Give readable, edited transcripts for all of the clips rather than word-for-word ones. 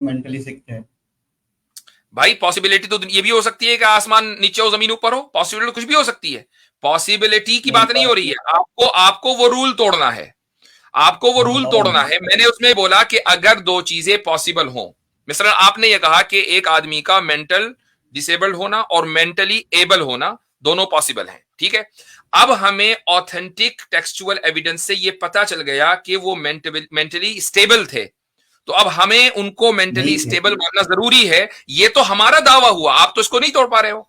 Mentally सिक थे। भाई possibility तो ये भी हो सकती है कि आसमान नीचे हो जमीन ऊपर हो, पॉसिबिलिटी कुछ भी हो सकती है। पॉसिबिलिटी की नहीं बात नहीं हो रही है, आपको आपको वो रूल तोड़ना है, आपको वो हाँ रूल बता रहा तोड़ना हूँ। है। मैंने उसमें बोला कि अगर दो चीजें पॉसिबल हो, मिस्टर आपने ये कहा कि एक आदमी का मेंटल डिसेबल्ड होना और मेंटली एबल होना दोनों पॉसिबल हैं, ठीक है। अब हमें ऑथेंटिक टेक्सचुअल एविडेंस से ये पता चल गया कि वो मेंटली स्टेबल थे, तो अब हमें उनको नहीं मेंटली थे। स्टेबल मानना जरूरी है। ये तो हमारा दावा हुआ, आप तो इसको नहीं तोड़ पा रहे हो।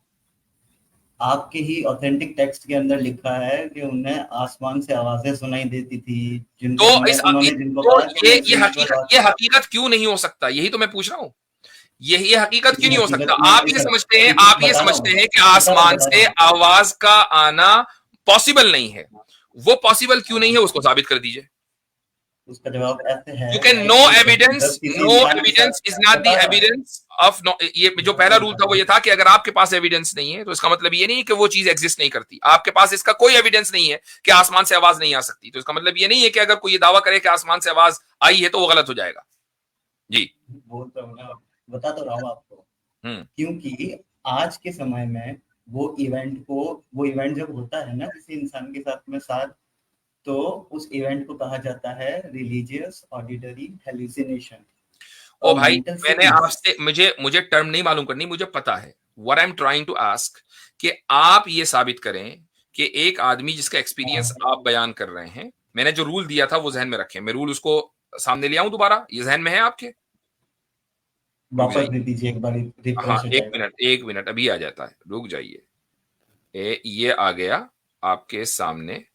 आपके ही ऑथेंटिक टेक्स्ट के अंदर लिखा है कि उन्हें आसमान से आवाजें सुनाई देती थी, तो जिनको उन्होंने जिनको तो कहा कि मैं स्पिरिचुअल ये बात। हकीकत क्यों नहीं हो सकता, यही तो मैं पूछ रहा हूं। ये हकीकत क्यों ये नहीं हो हकीकत सकता? नहीं आप है ये सर, समझते हैं, क्योंकि आप ये बता रहा समझते हूँ, हैं कि आसमान बता से रहा हूँ। आवाज का आना पॉसिबल नहीं है। वो पॉसिबल क्यों नहीं है, उसको साबित कर दीजिए। उसका जवाब ऐसे है यू कैन नो कि एविडेंस, जब किसी नो इंसान के साथ, एविडेंस इज नॉट द बता रहा हूँ, एविडेंस ऑफ नो। ये जो बता पहला रहा रूल था वो हूँ, ये था कि अगर आपके पास एविडेंस नहीं है तो इसका मतलब ये नहीं कि वो चीज एग्जिस्ट नहीं करती। आपके पास इसका कोई एविडेंस नहीं है कि आसमान से आवाज नहीं आ सकती, तो इसका मतलब ये नहीं है कि अगर कोई ये दावा करे कि आसमान से आवाज आई है तो वो गलत हो जाएगा। जी। बोल तो रहा हूँ, बता तो रहा हूँ आपको। हम्म। क्योंकि आज के समय में वो इवेंट जब होता है ना किसी इंसान के साथ, तो उस इवेंट को कहा जाता है रिलीजियस ऑडिटरी हेलुसिनेशन ओ और भाई, मेंटल मैंने सिकनेस। आपसे, मुझे मुझे टर्म नहीं मालूम करनी, मुझे पता है। What I am trying to ask कि आप ये साबित करें कि एक आदमी जिसका एक्सपीरियंस हाँ, आप बयान कर रहे हैं, मैंने जो रूल दिया था वो जहन में रखें, मैं रूल उसको सामने ले आऊं दोबारा, ये जहन में है आपके? रुक वापस जाइए। दे दीजिए एक बार, हाँ, रिफ्रेश हो एक जाएगा। मिनट, एक मिनट, अभी आ जाता है, रुक जाइए। ये आ गया आपके सामने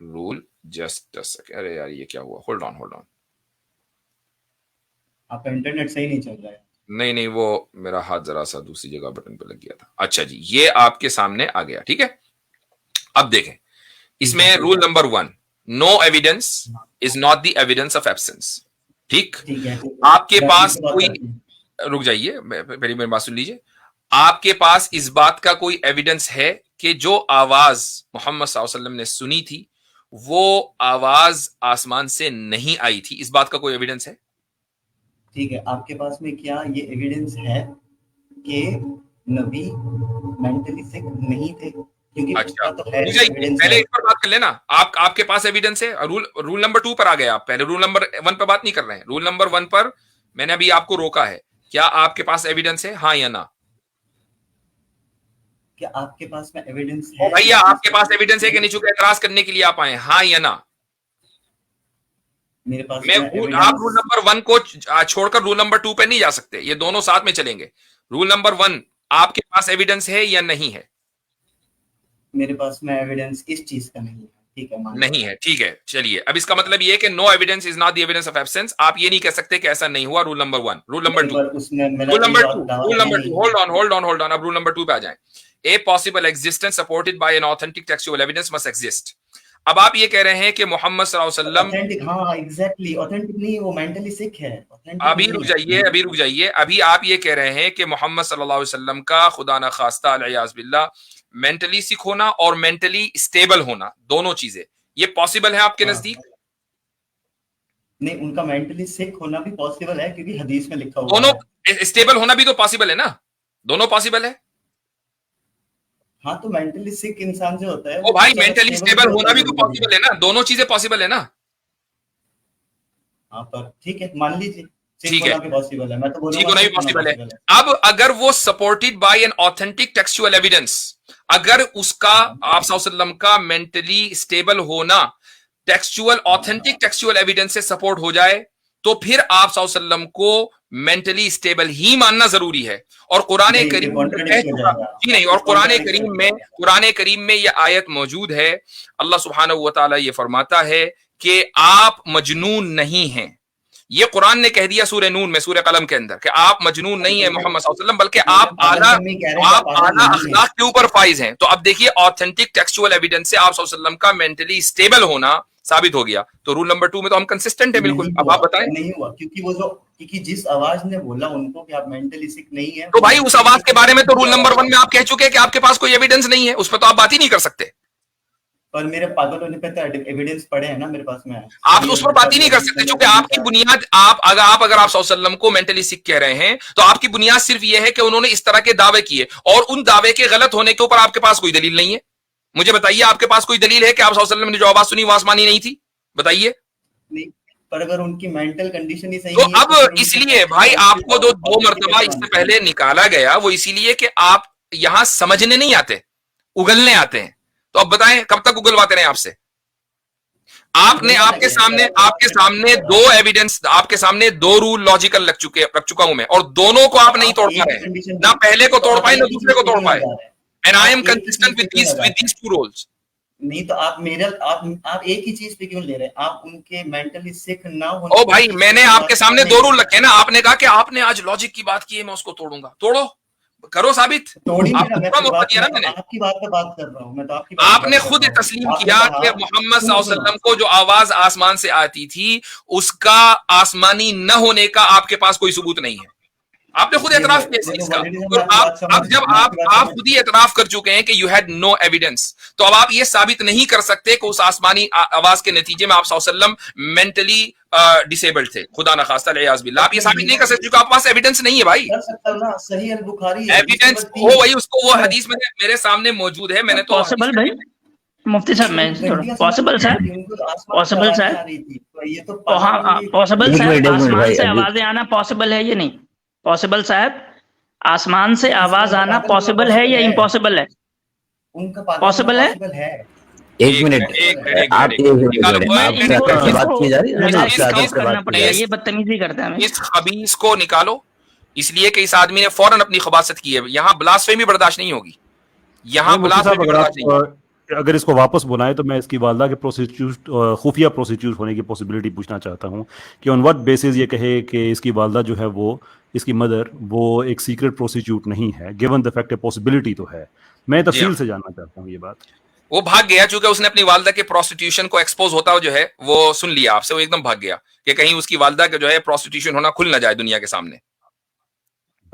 रूल। जस्ट अ सेकेंड, अरे यार ये क्या हुआ, होल्ड ऑन होल्ड ऑन। आपका इंटरनेट सही नहीं चल रहा है। नहीं नहीं, वो मेरा हाथ जरा सा दूसरी जगह बटन पे लग गया था। अच्छा जी, ये आपके सामने आ गया, ठीक है। अब देखें, ठीक इसमें है। Rule number 1, no evidence is not the evidence of absence. ठीक। ठीक है। आपके मैं फिर पास से बात कोई, करती हूँ। रुक जाइए, पहले मेरी बात सुन लीजिए। आपके पास इस बात का कोई एविडेंस है कि जो आवाज मोहम्मद सल्लल्लाहु अलैहि वसल्लम ने सुनी थी वो आवाज आसमान से नहीं आई थी, इस बात का कोई एविडेंस है? ठीक है, आपके पास में क्या ये एविडेंस है कि नबी मेंटली सिक नहीं थे? क्योंकि अच्छा, उसका तो है, रुक जाइए, एविडेंस पहले है। इस पर बात कर लेना। आपके पास एविडेंस है? रूल रूल नंबर 2 पर आ गए आप, पहले रूल नंबर 1 पर बात नहीं कर रहे हैं। रूल नंबर 1 पर मैंने अभी आपको रोका है। क्या आपके पास एविडेंस है, हाँ या ना? क्या आपके पास में एविडेंस ओ है भैया, इस चीज आपके का पास एविडेंस है कि कि नहीं, चूंकि एतराज करने के लिए आप आए, हाँ या ना? मेरे पास मैं में आप रूल एविडेंस, नंबर 1 को छोड़कर रूल नंबर 2 पे नहीं जा सकते, ये दोनों साथ में चलेंगे। रूल नंबर 1, आपके पास एविडेंस है या नहीं है? मेरे पास में एविडेंस इस चीज का नहीं है। ठीक है, मान नहीं लिया। है, ठीक है, चलिए। अब इसका मतलब ये है कि no evidence is not the evidence of absence. आप ये नहीं कह सकते कि ऐसा नहीं हुआ। रूल नंबर 1, रूल नंबर नहीं, 2, पर उसमें मेरा रूल कोई नंबर 2, दावा रूल है नंबर 2, नहीं। Hold on hold on hold on, अब रूल नंबर 2 पे आ जाएं। A possible existence supported by an authentic textual evidence must exist. अब आप ये कह रहे हैं कि मोहम्मद सल्लल्लाहु अलैहि वसल्लम, ऑथेंटिक, हाँ एग्जैक्टली, ऑथेंटिक नहीं, वो मेंटली सिक है, ऑथेंटिक अभी नहीं रुक है। जाइए, अभी रुक जाइए, अभी आप ये कह रहे हैं कि मोहम्मद सल्लल्लाहु अलैहि वसल्लम का खुदा ना खास्ता अलैहिस्सलाम बिल्लाह मेंटली सिक होना और मेंटली स्टेबल होना दोनों चीजें ये पॉसिबल है आपके हाँ, नजदीक? नहीं उनका मेंटली सिक होना भी पॉसिबल है क्योंकि हदीस में लिखा हुआ दोनों है। स्टेबल होना भी तो पॉसिबल है ना, दोनों पॉसिबल है। हाँ, तो मेंटली सिक इंसान जो होता है ओ वो भाई, कुछ ज्यादा मेंटली स्टेबल भी स्टेबल होता होना है भी तो कभी कभी। पॉसिबल है ना, दोनों चीजें पॉसिबल है ना। हाँ, पर ठीक है, मान लीजिए सिक ठीक है, होना भी पॉसिबल है, मैं तो ठीक बोलूंगा होना भी सिक होना पॉसिबल है। पॉसिबल है। अब अगर वो supported by an authentic textual evidence, अगर उसका हाँ, आप सल्लल्लाहु अलैहि वसल्लम का मेंटली स्टेबल होना टेक्सचुअल, हाँ, ऑथेंटिक टेक्सचुअल एविडेंस से सपोर्ट हो जाए, तो फिर आप सल्लल्लाहु अलैहि वसल्लम को मेंटली स्टेबल ही मानना जरूरी है। और कुरान नहीं फिर करीम में कह कॉन्ट्रडिक्ट हो चुका, जाएगा। जी नहीं, और फिर कॉन्ट्रडिक्शन हो जाएगा। कुरान करीम में यह आयत मौजूद है। अल्लाह सुब्हानहू व तआला ये फरमाता है कि आप मजनून नहीं हैं। ये कुरान ने कह दिया सूरह नून में, सूरह कलम के अंदर, कि आप मजनून नहीं है तो फिर मोहम्मद सल्लल्लाहु अलैहि वसल्लम, बल्कि तो फिर पागलपन में कह रहे हैं कि आप आप पागल आला नहीं है। अखलाक के ऊपर फाइज हैं। तो अब देखिए, ऑथेंटिक टेक्सचुअल एविडेंस से आप सल्लल्लाहु अलैहि वसल्लम का मेंटली स्टेबल होना साबित हो गया। तो रूल नंबर 2 में तो हम कंसिस्टेंट है बिल्कुल। नहीं अब हुआ, आप बताएं। नहीं हुआ, क्योंकि जिस आवाज ने बोला उनको कि आप मेंटली सिक नहीं है, तो वो भाई उस मेंटली आवाज सिक के है, बारे में तो उनकी रूल नंबर आवाज 1 है। में आप कह चुके हैं कि आपके पास कोई एविडेंस नहीं है, उस पर तो आप बात ही नहीं कर सकते। पर मेरे पागल होने पे तो एविडेंस पड़े हैं ना मेरे पास में। आप उस पर बात ही नहीं कर सकते, क्योंकि आपकी बुनियाद अगर आप सल्लल्लाहु को मेंटली सिक कह रहे हैं तो आपकी बुनियाद सिर्फ ये है कि उन्होंने इस तरह के दावे किए, और उन दावे के गलत होने के ऊपर आपके पास कोई दलील नहीं है। मुझे बताइए, आपके पास कोई दलील है कि आप सल्लल्लाहु अलैहि वसल्लम ने जो आवाज सुनी वो आसमानी नहीं थी? बताइए। नहीं, पर अगर उनकी मेंटल कंडीशन ही सही तो नहीं है, अब इसलिए भाई आपको दो मर्तबा इससे पहले निकाला गया, वो इसीलिए कि आप यहां समझने नहीं आते, उगलने आते हैं। तो अब बताएं कब तक उगलवाते रहे आपसे? आपने आपके सामने दो एविडेंस, आपके सामने दो रूल लॉजिकल रख चुका हूं मैं, और दोनों को आप नहीं तोड़ पा रहे हैं, ना पहले को तोड़ पाए ना दूसरे को तोड़ पाए। And I am consistent with these two rules. नहीं तो आप एक ही चीज पे क्यों ले रहे हैं? आप उनके मेंटली सिक ना होने। ओ भाई, मैंने आपके सामने दो रूल रखे ना, आपने कहा कि आपने आज लॉजिक की बात की है, मैं उसको तोड़ूंगा। तोड़ो, करो साबित। आपकी बात पे बात कर रहा हूं मैं, तो आपने खुद तस्लीम किया कि मोहम्मद सल्लल्लाहु अलैहि वसल्लम को जो आवाज आसमान से आती थी उसका आसमानी न होने का आपके पास कोई सबूत नहीं है। आपने खुद एतराफ किया इसका। तो अब जब आप खुद ही एतराफ कर चुके हैं कि यू हैड नो एविडेंस, तो अब आप ये साबित नहीं कर सकते कि उस आसमानी आवाज के नतीजे में आप सल्लल्लाहु अलैहि वसल्लम मेंटली डिसेबल्ड थे। खुदा न खास्ता लियाज़ बिल्लाह, आप ये साबित नहीं कर सकते क्योंकि आपके पास एविडेंस नहीं है भाई। सही अल बुखारी एविडेंस हो वही, उसको वो हदीस में मेरे सामने मौजूद है। मैंने तो पॉसिबल भाई, मुफ्ती साहब मैं पॉसिबल साहब, पॉसिबल साहब, हाँ पॉसिबल साहब, आसमान से आवाजें आना पॉसिबल है या नहीं? पॉसिबल साहब, आसमान से आवाज आना पॉसिबल है या इम्पॉसिबल है? उनका पॉसिबल है? एक मिनट, आप बात की जा रही है, ये बदतमीजी करते हैं। इस खबीस को निकालो, इसलिए कि इस आदमी ने फौरन अपनी खबासत की है। यहाँ ब्लास्फेमी बर्दाश्त नहीं होगी, यहाँ ब्लास्फेमी बर्दाश्त नहीं होगी। अगर इसको वापस बुलाएं तो मैं इसकी वालदा के खुफिया प्रोसिक्यूट होने की पॉसिबिलिटी पूछना चाहता हूं कि ऑन व्हाट बेसिस ये कहे कि इसकी वालदा जो है वो, इसकी मदर, वो एक सीक्रेट प्रोसिक्यूट नहीं है, गिवन द फैक्ट पॉसिबिलिटी तो है। मैं तफसील से जानना चाहता हूं ये बात। वो भाग गया चूंकि उसने अपनी वालदा के प्रोस्टिट्यूशन को एक्सपोज होता हुआ जो है वो सुन लिया आपसे, वो एकदम भाग गया कि कहीं उसकी वालदा का जो है प्रोस्टिट्यूशन होना खुल ना जाए दुनिया के सामने।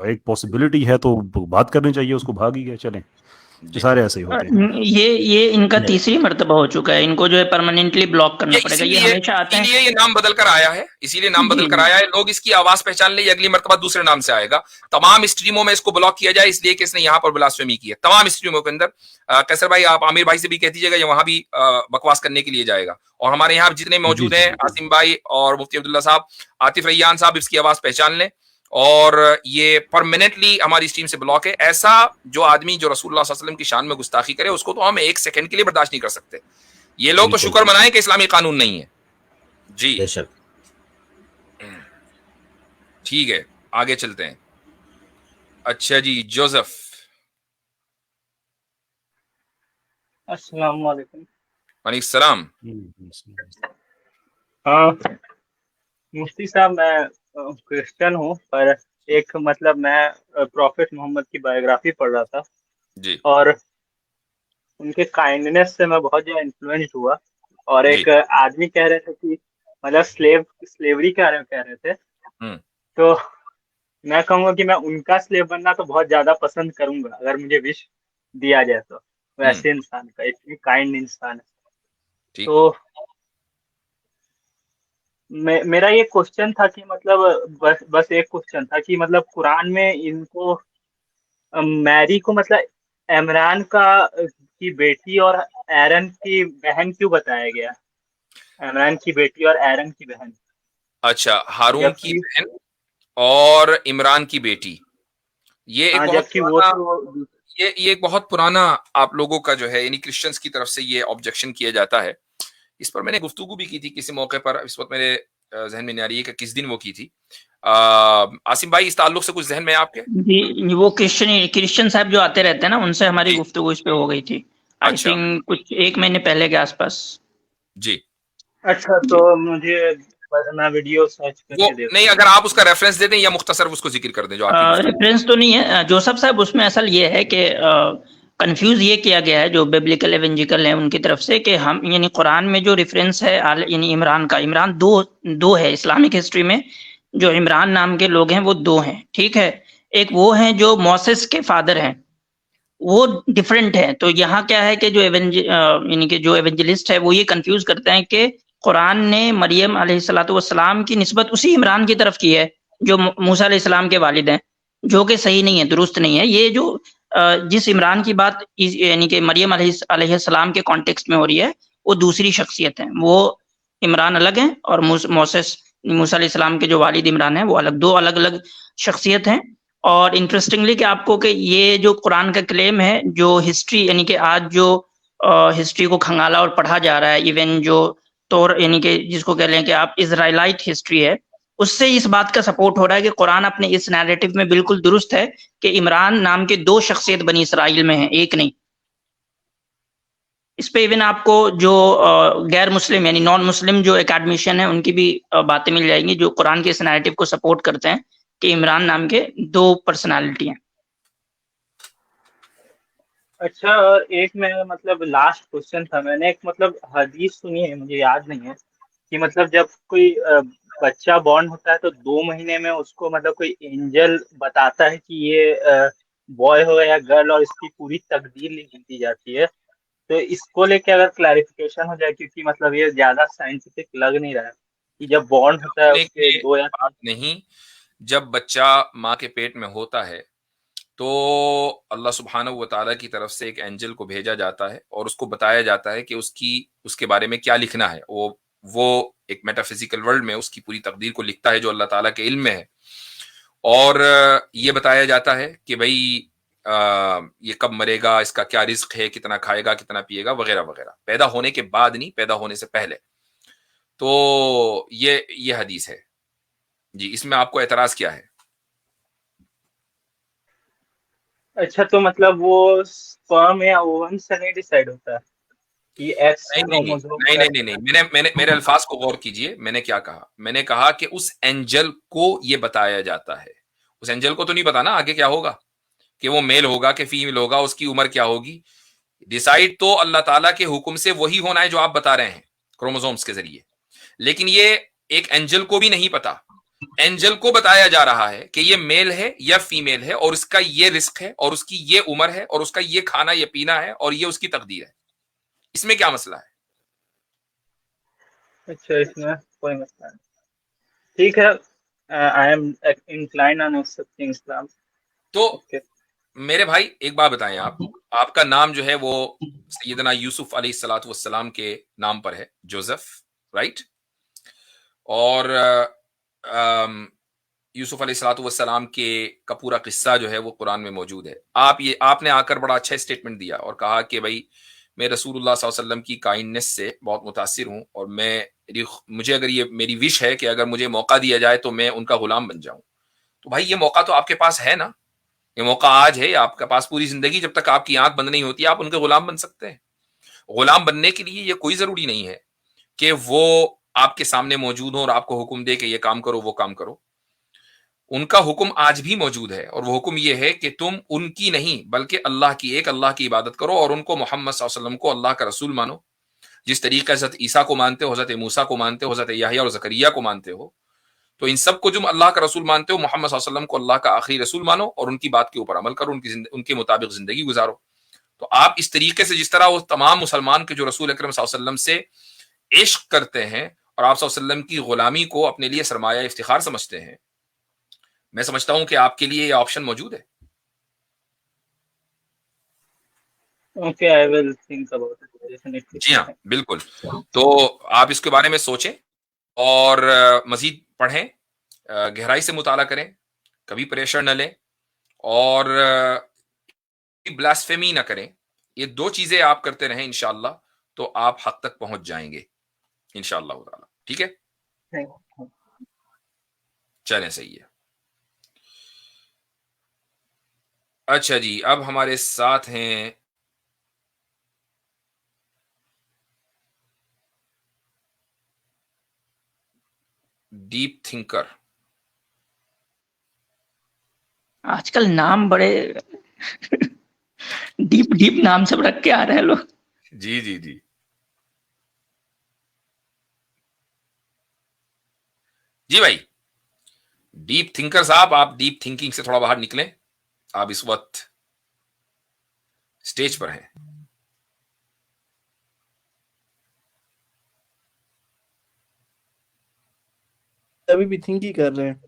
एक पॉसिबिलिटी है तो बात करनी चाहिए, उसको भाग ही गया। चलें, सारे ऐसे ही होते हैं। ये इनका तीसरी मर्तबा हो चुका है, इनको जो है परमानेंटली ब्लॉक करना पड़ेगा। ये हमेशा आते हैं, ये नाम बदल कर आया है, इसीलिए नाम बदल कर आया है। लोग इसकी आवाज पहचान ले, अगली मर्तबा दूसरे नाम से आएगा। तमाम स्ट्रीमों में इसको ब्लॉक किया जाए इसलिए कि इसने यहाँ पर ब्लास्फेमी की है। तमाम स्ट्रीमों के अंदर कैसर भाई, आप आमिर भाई से भी कह दीजिएगा, ये वहां भी बकवास करने के लिए जाएगा। और हमारे यहाँ जितने मौजूद हैं, आसिम भाई और मुफ्ती अब्दुल्ला साहब, आतिफ रैयान साहब, इसकी आवाज पहचान लें और ये परमानेंटली हमारी स्ट्रीम से ब्लॉक है। ऐसा जो आदमी जो रसूलुल्लाह सल्लल्लाहु अलैहि वसल्लम की शान में गुस्ताखी करे, उसको तो हम एक सेकंड के लिए बर्दाश्त नहीं कर सकते। ये लोग तो शुक्र मनाएं कि इस्लामी कानून नहीं है जी। ठीक है, आगे चलते हैं। अच्छा जी, जोसेफ। अस्सलाम वालेकुम। वालेकुम सलाम। मुफ्ती साहब, मैं क्रिश्चियन हूँ, पर एक मतलब मैं प्रॉफिट मोहम्मद की बायोग्राफी पढ़ रहा था जी, और उनके काइंडनेस से मैं बहुत ज्यादा इन्फ्लुएंस्ड हुआ। और एक आदमी कह रहे थे कि मतलब स्लेवरी के बारे में कह रहे थे, तो मैं कहूँगा कि मैं उनका स्लेव बनना तो बहुत ज्यादा पसंद करूंगा अगर मुझे विश दिया जाए तो, वैसे इंसान का, इतनी काइंड इंसान है। तो मेरा ये क्वेश्चन था कि मतलब बस एक क्वेश्चन था कि मतलब कुरान में इनको मैरी को मतलब इमरान की बेटी और एरन की बहन क्यों बताया गया? इमरान की बेटी और एरन की बहन। अच्छा, हारून की बहन और इमरान की बेटी, ये एक बहुत पुराना, ये बहुत पुराना आप लोगों का जो है, यानी क्रिश्चियंस की तरफ से ये ऑब्जेक्शन किया जाता है। इस पर मैंने गुफ्तगू भी की थी किसी मौके पर, इस वक्त मेरे जहन में नहीं आ रही है कि किस दिन वो की थी। आसिम भाई, इस ताल्लुक से कुछ जहन में आपके? जी, वो क्रिश्चियन साहब जो आते रहते हैं ना, उनसे हमारी गुफ्तगू इस पे हो गई थी। आई थिंक कुछ 1 महीने पहले के आसपास जी। अच्छा, तो मुझे मैं वीडियो सर्च करके नहीं, अगर आप उसका रेफरेंस दे दें या मुख्तसर उसको जिक्र कर दें जो आपकी रेफरेंस तो नहीं है जोसेफ साहब, उसमें असल ये है कि कंफ्यूज ये किया गया है जो बिब्लिकल एवेंजिकल है उनकी तरफ से कि हम, यानी कुरान में जो रेफरेंस है यानी इमरान का, इमरान दो है इस्लामिक हिस्ट्री में, जो इमरान नाम के लोग हैं वो 2 हैं, ठीक है। एक वो हैं जो मोसेस के फादर हैं, वो डिफरेंट है। तो यहाँ क्या है कि जो यानी कि जो एवेंजलिस्ट है वो ये कंफ्यूज करते हैं कि कुरान ने मरियम अलैहिस्सलातु वस्सलाम की निस्बत उसी इमरान की तरफ की है जो मूसा अलैहिस्सलाम के वालिद हैं, जो कि सही नहीं है, दुरुस्त नहीं है। ये जो जिस इमरान की बात यानी कि मरियम अलैहिस्सलाम के कॉन्टेक्स्ट में हो रही है वो दूसरी शख्सियत है, वो इमरान अलग है और मोसेस मूसा अलैहिस्सलाम के जो वालिद इमरान है वो अलग, दो अलग अलग शख्सियत हैं। और इंटरेस्टिंगली कि आपको कि ये जो कुरान का क्लेम है, जो हिस्ट्री यानी कि आज जो हिस्ट्री को खंगाला और पढ़ा जा रहा है, इवन जो तौर यानी कि जिसको कह लें कि आप इजराइलाइट हिस्ट्री है, उससे इस बात का सपोर्ट हो रहा है कि कुरान अपने इस नैरेटिव में बिल्कुल दुरुस्त है कि इमरान नाम के दो शख्सियत बनी इसराइल में है, एक नहीं। इस पे इवन आपको जो गैर मुस्लिम यानी नॉन मुस्लिम जो एकेडमिशियन है उनकी भी बातें मिल जाएंगी जो कुरान के इस नैरेटिव को सपोर्ट करते हैं कि इमरान नाम के दो पर्सनालिटी हैं। अच्छा, एक मैं मतलब लास्ट क्वेश्चन था, मैंने एक मतलब हदीस सुनी है, मुझे याद नहीं है, कि मतलब जब कोई बच्चा बॉर्न होता है तो 2 महीने में उसको मतलब कोई एंजल बताता है कि ये बॉय हो या गर्ल, और इसकी पूरी तकदीर लिख दी जाती है। तो इसको लेके अगर क्लैरिफिकेशन हो जाए, क्योंकि मतलब ये ज्यादा साइंटिफिक लग नहीं रहा है कि जब बॉर्न होता है उसके 2 या 3 नहीं, जब बच्चा माँ के पेट में होता है तो अल्लाह सुब्हानहू व तआला की तरफ से एक एंजल को भेजा जाता है और उसको बताया जाता है कि उसके बारे में क्या लिखना है। वो एक मेटाफिजिकल वर्ल्ड में उसकी पूरी तकदीर को लिखता है जो अल्लाह ताला के इल्म में है। और ये बताया जाता है कि भाई ये कब मरेगा, इसका क्या रिस्क है, कितना खाएगा, कितना पिएगा, वगैरह वगैरह, पैदा होने के बाद नहीं, पैदा होने से पहले। तो ये हदीस है जी। इसमें आपको एतराज क्या है? अच्छा, तो मतलब वो स्पर्म या ओवम से नहीं डिसाइड होता है कि एक्स नहीं नहीं नहीं क्रोमोसोम नहीं का? नहीं नहीं, मैंने मेरे अल्फाज को गौर कीजिए। मैंने क्या कहा? मैंने कहा कि उस एंजल को ये बताया जाता है। उस एंजल को तो नहीं पता ना आगे क्या होगा, कि वो मेल होगा कि फीमेल होगा, उसकी उम्र क्या होगी। डिसाइड तो अल्लाह ताला के हुक्म से वही होना है जो आप बता रहे हैं क्रोमोसोम्स के जरिए। लेकिन ये एक एंजल को भी नहीं पता। एंजल को बताया जा रहा है कि ये मेल है या फीमेल है और इसका ये रिस्क है और उसकी ये उम्र है और उसका ये खाना ये पीना है और ये उसकी तकदीर है। इसमें क्या मसला है? अच्छा, इसमें कोई मसला नहीं। ठीक है, I am incline on accepting Islam. तो ओके। मेरे भाई एक बात बताएं, आपका नाम जो है वो सैयदना यूसुफ अलैहिस्सलातु वस्सलाम के नाम पर है, जोसेफ, राइट? और यूसुफ अलैहिस्सलातु वस्सलाम के का पूरा किस्सा जो है वो कुरान में मौजूद है। आपने आकर बड़ा अच्छा स्टेटमेंट दिया और कहा कि भाई मैं रसूलुल्लाह सल्लल्लाहु अलैहि वसल्लम की काइंडनेस से बहुत मुतासिर हूं और मुझे अगर ये मेरी विश है कि अगर मुझे मौका दिया जाए तो मैं उनका गुलाम बन जाऊं। तो भाई ये मौका तो आपके पास है ना, ये मौका आज है आपके पास। पूरी जिंदगी जब तक आपकी आंख बंद नहीं होती आप उनके गुलाम बन सकते हैं। गुलाम बनने के लिए ये कोई जरूरी नहीं है कि वो आपके सामने मौजूद हो और आपको हुक्म दे कि ये काम करो वो काम करो। उनका हुक्म आज भी मौजूद है और वो हुक्म ये है कि तुम उनकी नहीं बल्कि अल्लाह की, एक अल्लाह की इबादत करो और उनको मोहम्मद सल्लल्लाहु अलैहि वसल्लम को अल्लाह का रसूल मानो। जिस तरीके से हजरत ईसा को मानते हो, हजरत मूसा को मानते हो, हजरत याहिया और जकरिया को मानते हो, तो इन सबको तुम अल्लाह का रसूल मानते हो, मोहम्मद सल्लल्लाहु अलैहि वसल्लम को अल्लाह का आखिरी रसूल मानो और उनकी बात के ऊपर अमल करो, उनके मुताबिक जिंदगी गुजारो। तो आप इस तरीके से, जिस तरह वो तमाम मुसलमान के जो रसूल अकरम सल्लल्लाहु अलैहि वसल्लम से इश्क करते हैं और आप सल्लल्लाहु अलैहि वसल्लम की गुलामी को अपने लिए सरमाया इफ्तिखार समझते हैं, मैं समझता हूं कि आपके लिए ये ऑप्शन मौजूद है। Okay, I will think about it definitely. जी हाँ, बिल्कुल। तो आप इसके बारे में सोचें और मजीद पढ़ें, गहराई से मुताला करें, कभी प्रेशर न लें और ब्लास्फेमी ना करें। ये 2 चीजें आप करते रहें इंशाअल्लाह, तो आप हक तक पहुंच जाएंगे इंशाअल्लाह ताला। ठीक है, चलें, सही है। अच्छा जी, अब हमारे साथ हैं डीप थिंकर। आजकल नाम बड़े डीप डीप नाम सब रख के आ रहे हैं लोग। जी जी जी, जी भाई, डीप थिंकर साहब, आप डीप थिंकिंग से थोड़ा बाहर निकलें। आप इस वक्त स्टेज पर हैं। अभी भी थिंक ही कर रहे हैं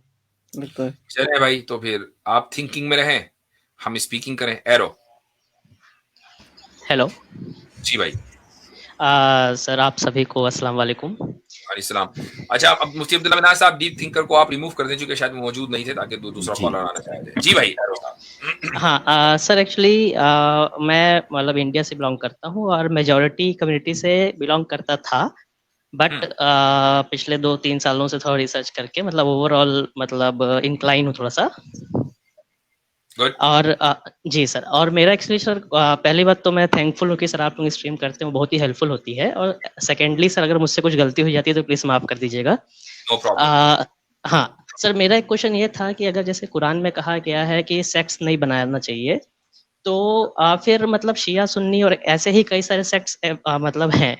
लगता है। चले भाई, तो फिर आप थिंकिंग में रहें, हम स्पीकिंग करें। एरो। हेलो जी भाई। सर, आप सभी को अस्सलाम वालेकुम। वालेकुम। अच्छा, अब मुफ्ती अब्दुल्ला मिनाज साहब, डीप थिंकर को आप रिमूव कर दें, क्योंकि शायद मौजूद नहीं थे, ताकि दूसरा कॉलर आना चाहते। जी भाई। हाँ सर, एक्चुअली मैं मतलब इंडिया से बिलोंग करता हूँ और मेजॉरिटी कम्युनिटी से बिलोंग करता था, बट पिछले 2-3 सालों से थोड़ा रिसर्च करके मतलब ओवरऑल मतलब इंक्लाइन हूँ थोड़ा सा। और जी सर, और मेरा एक्चुअली सर पहली बात तो मैं थैंकफुल हूँ कि सर आप लोग स्ट्रीम करते हैं, बहुत ही हेल्पफुल होती है। और सेकेंडली सर, अगर मुझसे कुछ गलती हो जाती है तो प्लीज माफ कर दीजिएगा। No problem. हाँ सर, मेरा एक क्वेश्चन ये था कि अगर जैसे कुरान में कहा गया है कि सेक्स नहीं बनाना चाहिए, तो फिर मतलब शिया सुन्नी और ऐसे ही कई सारे सेक्ट्स मतलब हैं,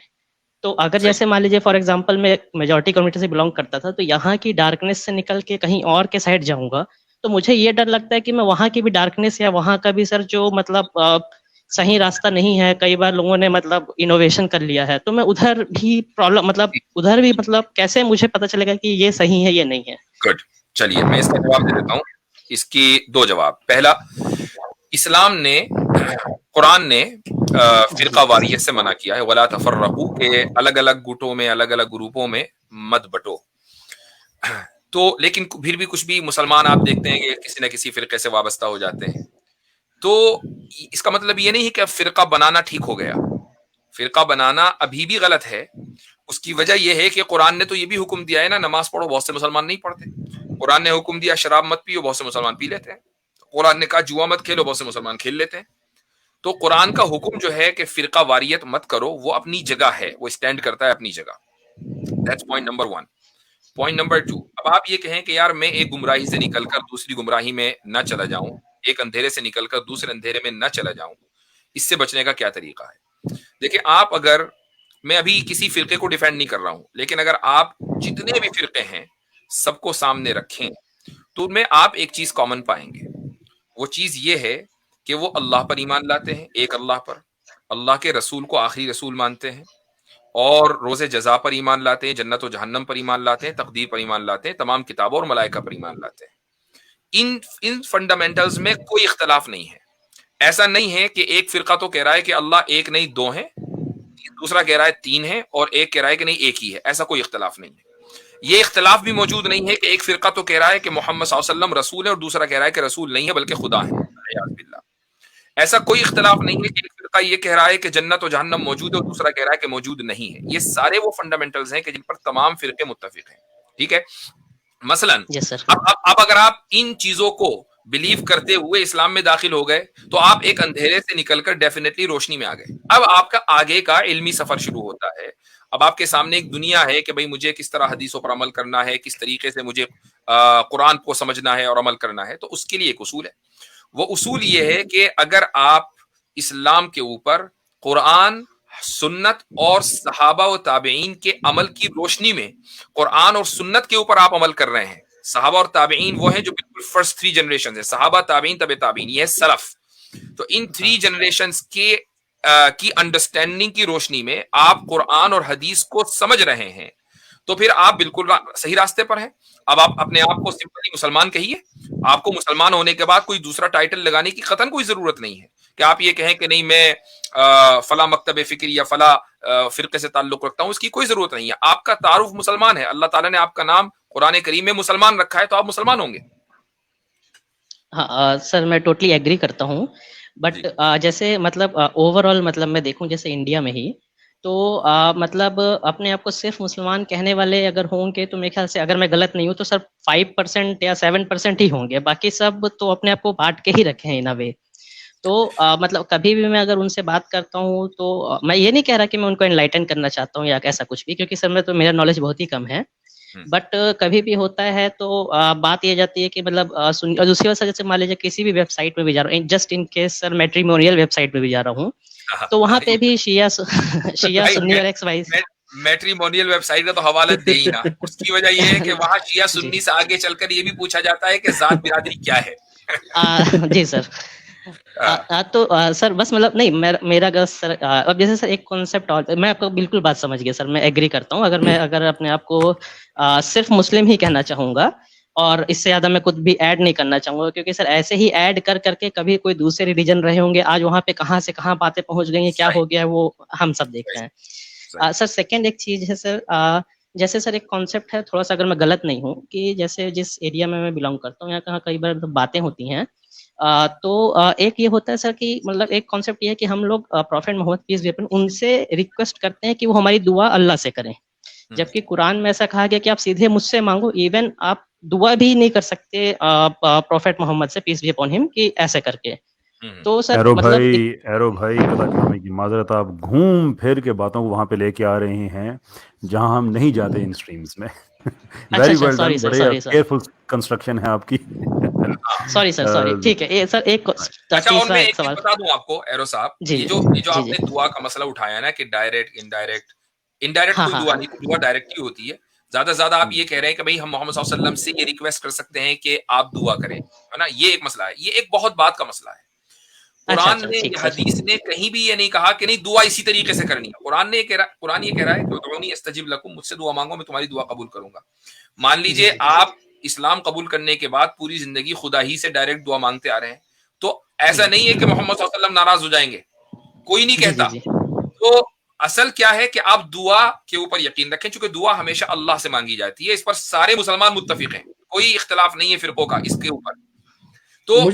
तो अगर जैसे मान लीजिए फॉर एग्जांपल मैं मेजॉरिटी कम्युनिटी से बिलोंग करता था, तो यहाँ की डार्कनेस से निकल के कहीं और के साइड जाऊंगा, तो मुझे ये डर लगता है कि मैं वहाँ की भी डार्कनेस या वहाँ का भी सर जो मतलब सही रास्ता नहीं है, कई बार लोगों ने मतलब इनोवेशन कर लिया है, तो मैं उधर भी प्रॉब्लम मतलब उधर भी मतलब कैसे मुझे पता चलेगा कि ये सही है ये नहीं है। गुड, चलिए मैं इसका जवाब दे देता हूँ। इसकी 2 जवाब। पहला, इस्लाम ने, कुरान ने फिरका वारियत से मना किया है, वला तफर्रकू, के अलग अलग गुटों में, अलग अलग ग्रुपों में मत बटो। तो लेकिन फिर भी कुछ भी मुसलमान आप देखते हैं कि किसी न किसी फिरके से वाबस्ता हो जाते हैं। तो इसका मतलब ये नहीं है कि फिरका बनाना ठीक हो गया। फिरका बनाना अभी भी गलत है। उसकी वजह यह है कि कुरान ने तो ये भी हुक्म दिया है ना, नमाज पढ़ो, बहुत से मुसलमान नहीं पढ़ते। कुरान ने हुक्म दिया शराब मत पियो, बहुत से मुसलमान पी लेते हैं। कुरान ने कहा जुआ मत खेलो, बहुत से मुसलमान खेल लेते हैं। तो कुरान का हुक्म जो है कि फिरका वारियत मत करो, वो अपनी जगह है, वो स्टैंड करता है अपनी जगह। That's point number 1। Point number 2, अब आप ये कहें कि यार मैं एक गुमराही से निकलकर दूसरी गुमराही में न चला जाऊं, एक अंधेरे से निकलकर दूसरे अंधेरे में न चला जाऊं, इससे बचने का क्या तरीका है? देखिए, आप अगर, मैं अभी किसी फिरके को डिफेंड नहीं कर रहा हूं, लेकिन अगर आप जितने भी फिरके हैं सबको सामने रखें तो उनमें आप एक चीज कॉमन पाएंगे। वो चीज ये है कि वो अल्लाह पर ईमान लाते हैं, एक अल्लाह पर, अल्लाह के रसूल को आखिरी रसूल मानते हैं, और रोजे जजा पर ईमान लाते हैं, जन्नत और जहन्नम पर ईमान लाते हैं, तकदीर पर ईमान लाते हैं, तमाम किताबों और मलाइका पर ईमान लाते हैं। इन फंडामेंटल्स में कोई इख्तलाफ नहीं है। ऐसा नहीं है कि एक फिरका तो कह रहा है कि अल्लाह एक नहीं 2 है, दूसरा कह रहा है 3 है, और एक कह रहा है कि नहीं एक ही है। ऐसा कोई इख्तलाफ नहीं है। ये इख्तलाफ भी मौजूद नहीं है कि एक फिरका तो कह रहा है कि मोहम्मद सल्लल्लाहु अलैहि वसल्लम रसूल है और दूसरा कह रहा है कि रसूल नहीं है बल्कि खुदा है। ऐसा कोई इख्तलाफ नहीं है कि एक फिरका ये कह रहा है कि जन्नत और जहन्नम मौजूद है और दूसरा कह रहा है कि मौजूद नहीं है। ये सारे वो फंडामेंटल्स हैं कि जिन पर तमाम फिरके मुत्तफिक हैं। ठीक है, मसलन अब अगर आप इन चीजों को बिलीव करते हुए इस्लाम में दाखिल हो गए, तो आप एक अंधेरे से निकलकर डेफिनेटली रोशनी में आ गए। अब आपका आगे का इल्मी सफर शुरू होता है। अब आपके सामने एक दुनिया है कि भाई मुझे किस तरह हदीसों पर अमल करना है, किस तरीके से मुझे कुरान को समझना है और अमल करना है। तो उसके लिए एक उसूल है। वो उसूल ये है कि अगर आप इस्लाम के ऊपर कुरान, सुन्नत और सहाबा व ताबईन के अमल की रोशनी में कुरान और सुन्नत के ऊपर आप अमल कर रहे हैं। सहाबा और ताबईन वो हैं जो बिल्कुल फर्स्ट 3 जनरेशन है, सहाबा, ताबईन, तबे ताबईन, ये है सलफ। तो इन 3 जनरेशंस के की अंडरस्टैंडिंग की रोशनी में आप कुरान और हदीस को समझ रहे हैं, तो फिर आप बिल्कुल सही रास्ते पर हैं। अब आप अपने आप को सिंपली मुसलमान कहिए। आपको मुसलमान होने के बाद कोई दूसरा टाइटल लगाने की कतन कोई जरूरत नहीं है कि आप ये कहें कि नहीं मैं फला मकतब फिक्र या फला फिरके से ताल्लुक रखता हूं। इसकी कोई जरूरत नहीं है। आपका तारुफ मुसलमान है, अल्लाह ताला ने आपका नाम कुरान करीम में मुसलमान रखा है, तो आप मुसलमान होंगे। हाँ सर, मैं टोटली एग्री करता हूँ, बट जैसे मतलब ओवरऑल मतलब मैं देखूं जैसे इंडिया में ही, तो मतलब अपने आप को सिर्फ मुसलमान कहने वाले अगर होंगे तो मेरे ख्याल से, अगर मैं गलत नहीं हूँ, तो सर 5% या 7% ही होंगे। बाकी सब तो अपने आप को बांट के ही रखे हैं इन अ वे। तो मतलब कभी भी मैं अगर उनसे बात करता हूँ तो मैं ये नहीं कह रहा कि मैं उनको एनलाइटन करना चाहता हूँ या ऐसा कुछ भी, क्योंकि सर में तो मेरा नॉलेज बहुत ही कम है। बट कभी भी होता है तो बात ये जाती है कि मतलब दूसरी वजह से जैसे मान लीजिए किसी भी वेबसाइट में भी जा रहा हूँ, just in case sir matrimonial website में भी जा रहा हूँ, तो वहां पे भी शिया सुन्नी और एक्स वाई। मैट्रिमोनियल वेबसाइट का तो हवाला दे ही ना। उसकी वजह ये है कि वहां शिया सुन्नी से आगे चलकर ये भी पूछा जाता है कि जात बिरादरी क्या है। जी सर। तो सर बस मतलब नहीं मेरा अगर सर अब जैसे सर एक कॉन्सेप्ट और मैं आपको बिल्कुल बात समझ गया सर, मैं एग्री करता हूँ। अगर अपने आप को सिर्फ मुस्लिम ही कहना चाहूंगा और इससे ज्यादा मैं कुछ भी ऐड नहीं करना चाहूंगा, क्योंकि सर ऐसे ही ऐड कर करके कभी कोई दूसरे रिलीजन रहे होंगे, आज वहां पे कहाँ से कहाँ बातें पहुंच गई हैं, क्या हो गया वो हम सब देख रहे हैं। सर सेकंड एक चीज है सर, जैसे सर एक कॉन्सेप्ट है, थोड़ा सा अगर मैं गलत नहीं हूँ, कि जैसे जिस एरिया में मैं बिलोंग करता हूँ यहाँ कहाँ कई बार बातें होती हैं, तो एक ये होता है सर कि मतलब एक कॉन्सेप्ट ये है कि हम लोग prophet Muhammad peace be upon उनसे रिक्वेस्ट करते हैं कि वो हमारी दुआ अल्लाह से करें, जबकि कुरान में ऐसा कहा गया कि आप सीधे मुझसे मांगो, इवन आप दुआ भी नहीं कर सकते प्रॉफेट मोहम्मद से पीस बी अपॉन हिम कि ऐसे करके। तो सर एरो मतलब भाई कदा करने की माजरत, आप घूम फिर के बातों को वहां पे लेके आ रहे हैं जहां हम नहीं जाते इन स्ट्रीम्स में। वेरी वेल डन, बड़े केयरफुल कंस्ट्रक्शन है आपकी। सॉरी सर, ठीक है ये सर एक अच्छा, और मैं एक चीज बता दूं आपको एरो साहब, ये जो आपने दुआ का मसला उठाया ना कि डायरेक्ट इनडायरेक्ट कोई दुआ नहीं, दुआ डायरेक्ट ही होती है। ज्यादा आप ये कह रहे हैं कि भाई हम मोहम्मद सल्लल्लाहु अलैहि वसल्लम से ये रिक्वेस्ट कर सकते हैं कि आप दुआ करें, है ना, ये एक मसला है, ये एक बहुत बात का मसला है। कुरान ने, हदीस ने कहीं भी ये नहीं कहा कि नहीं दुआ इसी तरीके से करनी है। कुरान ये कह रहा है कि उदऊनी अस्तजिब लकुम, मुझसे दुआ मांगो मैं तुम्हारी दुआ कबूल करूंगा। मान लीजिए आप इस्लाम कबूल करने के बाद पूरी जिंदगी खुदा ही से डायरेक्ट दुआ मांगते आ रहे हैं, तो ऐसा नहीं है कि मोहम्मद सल्लल्लाहु अलैहि वसल्लम नाराज हो जाएंगे, कोई नहीं कहता। तो असल क्या है कि आप दुआ के ऊपर यकीन रखें, क्योंकि दुआ हमेशा अल्लाह से मांगी जाती है, इस पर सारे मुसलमान मुत्तफिक हैं, कोई इख्तिलाफ नहीं है फिरकों का इसके ऊपर। तो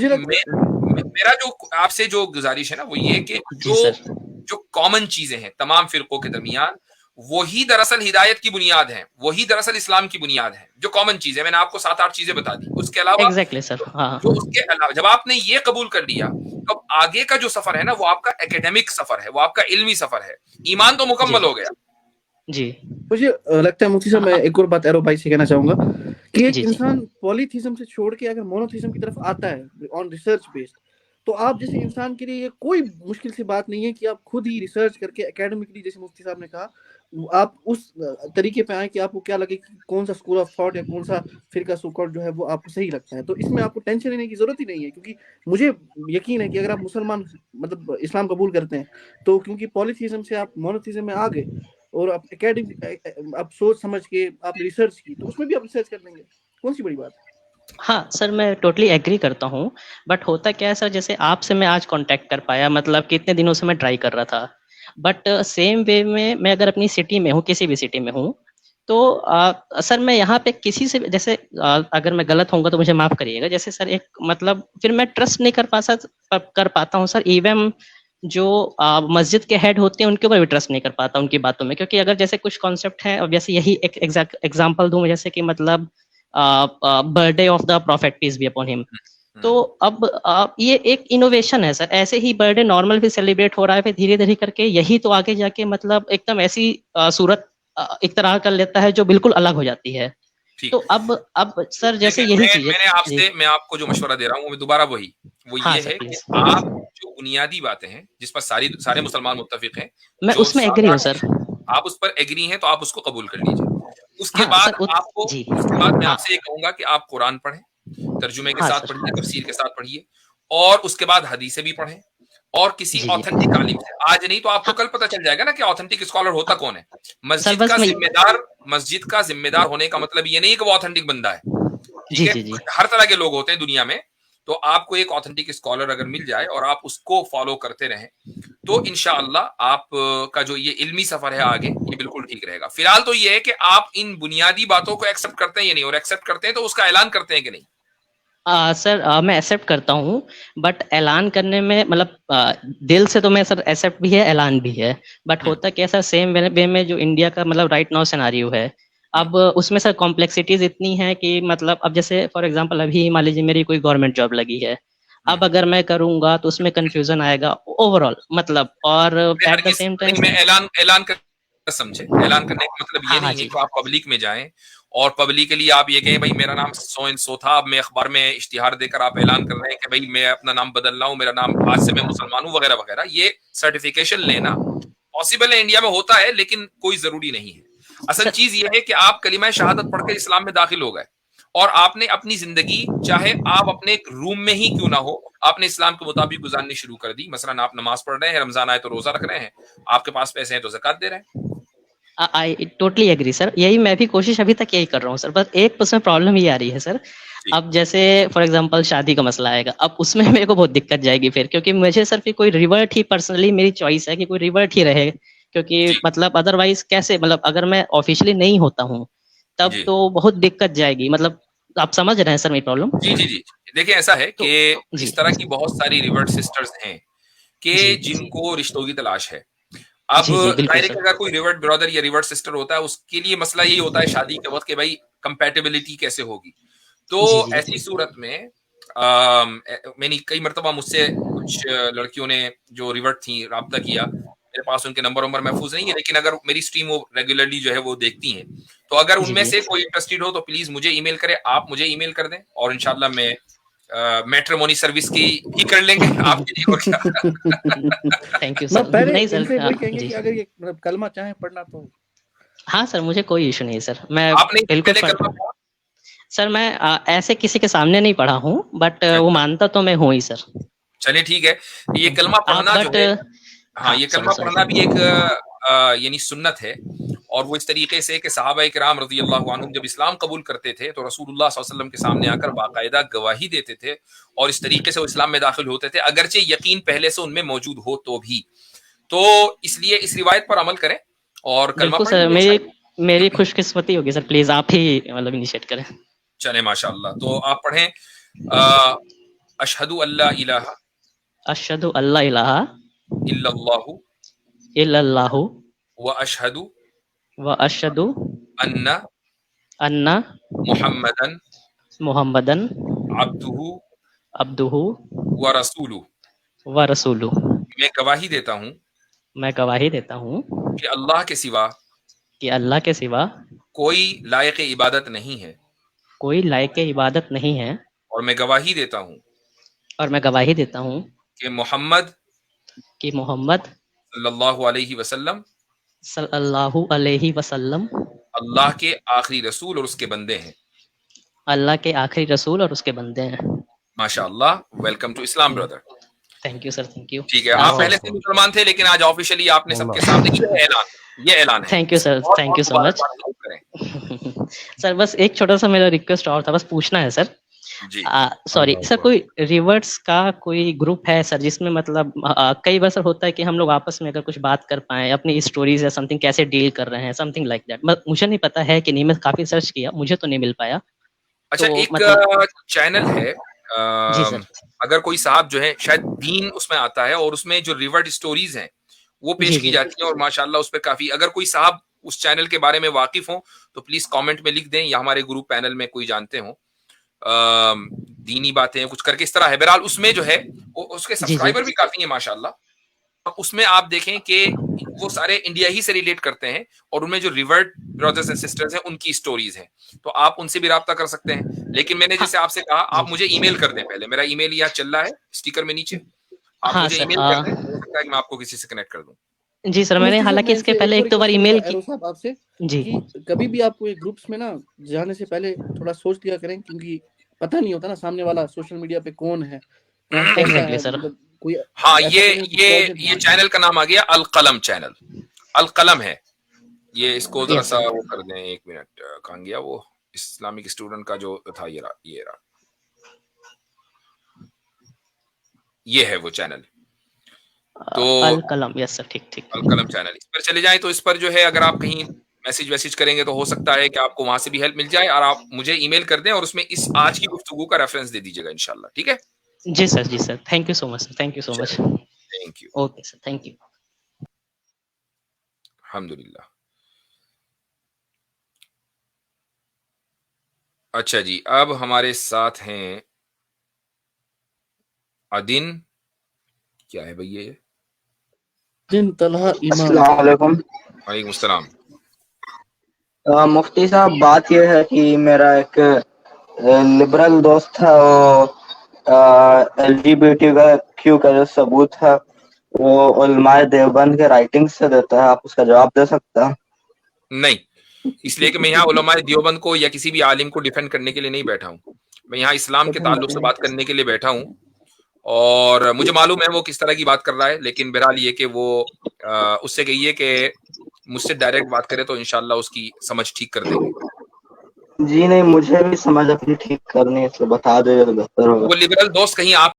मेरा जो आपसे जो गुजारिश है ना वो ये कि जो कॉमन चीजें हैं तमाम फिरकों के दरमियान, वही दरअसल हिदायत की बुनियाद है, वही दरअसल इस्लाम की बुनियाद है। जो कॉमन चीजें मैंने आपको 7-8 चीजें बता दी, उसके अलावा जो उसके अलावा जब आपने ये कबूल कर लिया, तो आगे का जो सफर है ना वो आपका एकेडमिक सफर है, वो आपका इल्मी सफर है, ईमान तो मुकम्मल हो गया। जी मुझे लगता है मुफ्ती साहब, मैं एक और बात एरो भाई से कहना चाहूंगा कि एक इंसान पॉलीथिज्म से छोड़ के अगर मोनोथिज्म की तरफ आता है ऑन रिसर्च बेस्ड, तो आप जैसे इंसान के लिए ये कोई मुश्किल सी बात नहीं है कि आप खुद ही रिसर्च करके एकेडमिकली, जैसे मुफ्ती साहब ने कहा, आप उस तरीके पे आए कि आपको क्या लगे कि कौन सा स्कूल ऑफ थॉट या कौन सा फिरका सुकौट जो है वो आपको सही लगता है। तो इसमें आपको टेंशन लेने की जरूरत ही नहीं है, क्योंकि मुझे यकीन है कि अगर आप मुसलमान मतलब इस्लाम कबूल करते हैं, तो क्योंकि पॉलीथिज्म से आप मोनोथिज्म में आ गए और आप एकेडमिक आप सोच समझ के आप रिसर्च की, तो उसमें भी आप रिसर्च कर लेंगे, कौन सी बड़ी बात है। हाँ सर, मैं टोटली एग्री करता हूँ, बट होता क्या है सर, जैसे आपसे मैं आज कांटेक्ट कर पाया, मतलब कितने दिनों से मैं ट्राई कर रहा था, बट सेम वे में मैं अगर अपनी सिटी में हूँ, किसी भी सिटी में हूँ, तो सर मैं यहाँ पे किसी से जैसे अगर मैं गलत होऊंगा तो मुझे माफ करिएगा, जैसे सर एक मतलब फिर मैं ट्रस्ट नहीं कर पाता हूँ सर, इवन जो मस्जिद के हेड होते हैं उनके ऊपर भी ट्रस्ट नहीं कर पाता उनकी बातों में, क्योंकि अगर जैसे कुछ कॉन्सेप्ट है, अब जैसे यही एक एग्जाम्पल दूं, जैसे कि मतलब birthday of the prophet peace be upon him, तो अब ये एक इनोवेशन है सर, ऐसे ही बर्थडे नॉर्मल भी सेलिब्रेट हो रहा है, फिर धीरे धीरे करके यही तो आगे जाके मतलब एकदम ऐसी सूरत इख्तिरार कर लेता है जो बिल्कुल अलग हो जाती है। तो अब सर जैसे यही चीज मैं आपको जो मशवरा दे रहा हूँ दोबारा वो ये है कि आप जो बुनियादी बातें हैं जिस पर सारे मुसलमान मुत्तफिक हैं, मैं उसमें एग्री हूँ सर, आप उस पर एग्री हैं तो आप उसको कबूल कर लीजिए। उसके बाद मैं आपसे ये कहूंगा कि आप कुरान पढ़ें, तर्जुमे के साथ पढ़िए, तफसीर के साथ पढ़िए, और उसके बाद हदीसें भी पढ़ें, और किसी ऑथेंटिक आलिम से, आज नहीं तो आपको कल पता चल जाएगा ना कि ऑथेंटिक स्कॉलर होता कौन है। मस्जिद का जिम्मेदार होने का मतलब ये नहीं कि वो ऑथेंटिक बंदा है, ठीक है, हर तरह के लोग होते हैं दुनिया में, तो आपको एक ऑथेंटिक स्कॉलर अगर मिल जाए और आप उसको फॉलो करते रहें, तो इंशाअल्लाह आप का जो ये इल्मी सफर है आगे, ये बिल्कुल ठीक रहेगा। फिलहाल तो ये है कि आप इन बुनियादी बातों को एक्सेप्ट करते हैं या नहीं, और एक्सेप्ट करते हैं तो उसका ऐलान करते हैं कि नहीं। सर मैं एक्सेप्ट करता हूँ, बट ऐलान करने में मतलब दिल से तो मैं सर एक्सेप्ट भी है, ऐलान भी है, बट होता क्या सर, सेम वे में जो इंडिया का मतलब राइट नाउ सिनेरियो है, अब उसमें सर कॉम्प्लेक्सिटीज इतनी है कि मतलब अब जैसे फॉर एग्जांपल अभी मान लीजिए मेरी कोई गवर्नमेंट जॉब लगी है, अब अगर मैं करूंगा तो उसमें कंफ्यूजन आएगा ओवरऑल, मतलब और एट द सेम टाइम मैं ऐलान कर समझे, ऐलान करने का मतलब ये नहीं है कि आप पब्लिक में जाएं और पब्लिकली आप ये कहें भाई मेरा नाम सो एंड सो था, अब मैं अखबार में इश्तिहार देकर आप ऐलान कर रहे हैं कि भाई मैं अपना नाम बदल रहा हूं, मेरा नाम आज से मैं मुसलमान हूं वगैरह वगैरह। ये सर्टिफिकेशन लेना पॉसिबल है, इंडिया में होता है, लेकिन कोई जरूरी नहीं है। असल चीज ये है कि आप कलिमा शहादत पढ़कर इस्लाम में दाखिल हो गए और आपने अपनी जिंदगी चाहे आप अपने एक रूम में ही क्यों ना हो, आपने इस्लाम के मुताबिक गुजारनी शुरू कर दी। मसलन आप नमाज पढ़ रहे हैं, रमजान आए तो रोजा रख रहे हैं, आपके पास पैसे हैं तो ज़कात दे रहे हैं। आई टोटली एग्री सर, यही मैं भी कोशिश अभी तक यही कर रहा हूँ सर। बस एक उसमें प्रॉब्लम ये आ रही है सर, अब जैसे फॉर एग्जांपल शादी का मसला आएगा, अब उसमें मेरे को बहुत दिक्कत जाएगी फिर, क्योंकि मुझे सर फिर कोई रिवर्ट ही, पर्सनली मेरी चॉइस है कि कोई रिवर्ट ही रहे, क्योंकि मतलब अदरवाइज कैसे, मतलब अगर मैं ऑफिशियली नहीं होता हूँ तब तो बहुत दिक्कत जाएगी। मतलब आप समझ रहे हैं सर मेरी प्रॉब्लम? जी जी जी, देखिए ऐसा है कि इस तरह की बहुत सारी रिवर्ट सिस्टर्स हैं कि जिनको रिश्तों की तलाश है। अब जाहिर है कि अगर कोई रिवर्ट ब्रदर या रिवर्ट सिस्टर होता है, उसके लिए मसला यही होता है शादी के वक्त कि भाई कंपैटिबिलिटी कैसे होगी। तो ऐसी सूरत में मैंने कई मरतबा मुझसे कुछ लड़कियों ने जो रिवर्ट थी राब्ता किया, मेरे पास उनके नंबर महफूज नहीं है, लेकिन अगर मेरी स्ट्रीम वो रेगुलरली जो है वो देखती हैं, तो अगर उनमें से कोई इंटरेस्टेड हो तो प्लीज मुझे ईमेल करें, आप मुझे ईमेल कर दें और इंशाल्लाह मैं मैट्रिमोनी सर्विस की भी कर लेंगे आपके लिए। और क्या थैंक यू सर। नहीं सर, कहेंगे कि अगर ये मतलब कलमा चाहे पढ़ना तो हाँ सर, मुझे कोई इशू नहीं सर, मैं बिल्कुल सर मैं ऐसे किसी के सामने नहीं पढ़ा हूँ, बट वो मानता तो मैं हूँ ही सर। चलिए ठीक है, ये कलमा पढ़ना जो है, हाँ ये कलमा पढ़ना भी एक यानी सुन्नत है, और वो इस तरीके से कि सहाबा इकराम रज़ियल्लाहु अन्हुम जब इस्लाम कबूल करते थे तो रसूलुल्लाह सल्लल्लाहु अलैहि वसल्लम के सामने आकर बाकायदा गवाही देते थे और इस तरीके से वो इस्लाम में दाखिल होते थे, अगरचे यकीन पहले से उनमें मौजूद हो तो भी। तो इसलिए इस रिवायत पर अमल करें और कलमा पढ़ें। सर मेरी खुशकिस्मती होगी सर, प्लीज आप ही मतलब इनिशिएट करें। चले माशाअल्लाह, तो आप पढ़ें अशहदु अल्ला इलाहा इल्लल्लाहु व अशहदु अन्ना मुहम्मदन अब्दुहु व रसूलुहु। मैं गवाही देता हूँ कि अल्लाह के सिवा कोई लायक इबादत नहीं है, और मैं गवाही देता हूँ कि मोहम्मद सल्लल्लाहु अलैहि वसल्लम अल्लाह के आखिरी रसूल और उसके बंदे हैं। माशाअल्लाह, welcome to Islam brother. Thank you sir, thank you. ठीक है, आप पहले से मुसलमान थे लेकिन आज ऑफिशियली आपने सबके सामने ये ऐलान है। Thank you sir, thank you so much sir. बस एक छोटा सा मेरा रिक्वेस्ट और था, बस पूछना है सर जी। सॉरी सर, कोई रिवर्ट्स का कोई ग्रुप है सर जिसमें मतलब कई बार सर होता है कि हम लोग आपस में अगर कुछ बात कर पाए, अपनी स्टोरीज या समथिंग कैसे डील कर रहे हैं, समथिंग लाइक दैट। मुझे नहीं पता है कि नहीं, मैं काफी सर्च किया, मुझे तो नहीं मिल पाया। अच्छा, तो एक चैनल है जी सर, अगर कोई साहब जो है शायद दीन उसमें आता है और उसमें जो रिवर्ट स्टोरीज हैं वो पेश की जाती हैं, और माशाल्लाह उस पर काफी, अगर कोई साहब उस चैनल के बारे में वाकिफ हो तो प्लीज कमेंट में लिख दें, या हमारे ग्रुप पैनल में कोई जानते हो दीनी बातें कुछ करके इस तरह है। बहरहाल उसमें जो है उसके सब्सक्राइबर भी काफी है माशाल्लाह। उसमें आप देखें कि वो सारे इंडिया ही से रिलेट करते हैं, और उनमें जो रिवर्ट ब्रदर्स एंड सिस्टर्स हैं उनकी स्टोरीज हैं, तो आप उनसे भी राब्ता कर सकते हैं। लेकिन मैंने जैसे आपसे कहा, आप मुझे ईमेल कर दें पहले, मेरा ईमेल यहाँ चल रहा है स्टिकर में नीचे, आप मुझे ईमेल कर दें, हो सकता है कि मैं आपको किसी से कनेक्ट कर दूं। जी सर, मैंने हालांकि इसके पहले एक दो बार ईमेल की आपसे जी, कभी भी आप कोई ग्रुप्स में ना जाने से पहले थोड़ा सोच लिया करें, क्योंकि पता नहीं होता ना सामने वाला सोशल मीडिया पे कौन है। Exactly sir. कोई हाँ, ये चैनल का नाम आ गया अलकलम चैनल, अलकलम है ये। इसको जरा सा वो कर दें, एक मिनट, कहाँ गया वो इस्लामिक स्टूडेंट का जो था, ये रहा, ये है वो चैनल। तो अलकलम, यस सर, ठीक अलकलम चैनल, इस पर चले जाएं तो इस पर जो है अगर आप कहीं मैसेज करेंगे तो हो सकता है कि आपको वहां से भी हेल्प मिल जाए, और आप मुझे ईमेल कर दें और उसमें इस आज की गुफ्तगू का रेफरेंस दे दीजिएगा इंशाल्लाह। ठीक है जी sir, thank you so much sir, thank you so much. Thank you. Okay sir, thank you. अल्हम्दुलिल्लाह। अच्छा जी, अब हमारे साथ हैं अदिन, क्या है भैया ये? दिन तलहा इमाम। अस्सलाम वालेकुम। वालेकुम सलाम। मुफ्ती साहब, बात यह है कि मेरा एक लिबरल दोस्त है, वो LGBTQ का जो सबूत है वो उलमाए देवबंद के राइटिंग से देता है, आप उसका जवाब दे सकते हैं? नहीं, इसलिए कि मैं यहाँ उलमाए देवबंद को या किसी भी आलिम को डिफेंड करने के लिए नहीं बैठा हूँ, मैं यहाँ इस्लाम के ताल्लुक से बात करने के लिए बैठा हूँ। और मुझे मालूम है वो किस तरह की बात कर रहा है, लेकिन बहरहाल ये कि वो उससे कहिए कि मुझसे डायरेक्ट बात करे तो इंशाल्लाह उसकी समझ ठीक कर देंगे। जी नहीं, मुझे भी समझ अपनी ठीक करनी है, तो बता दे तो बेहतर होगा। वो लिबरल दोस्त कहीं आप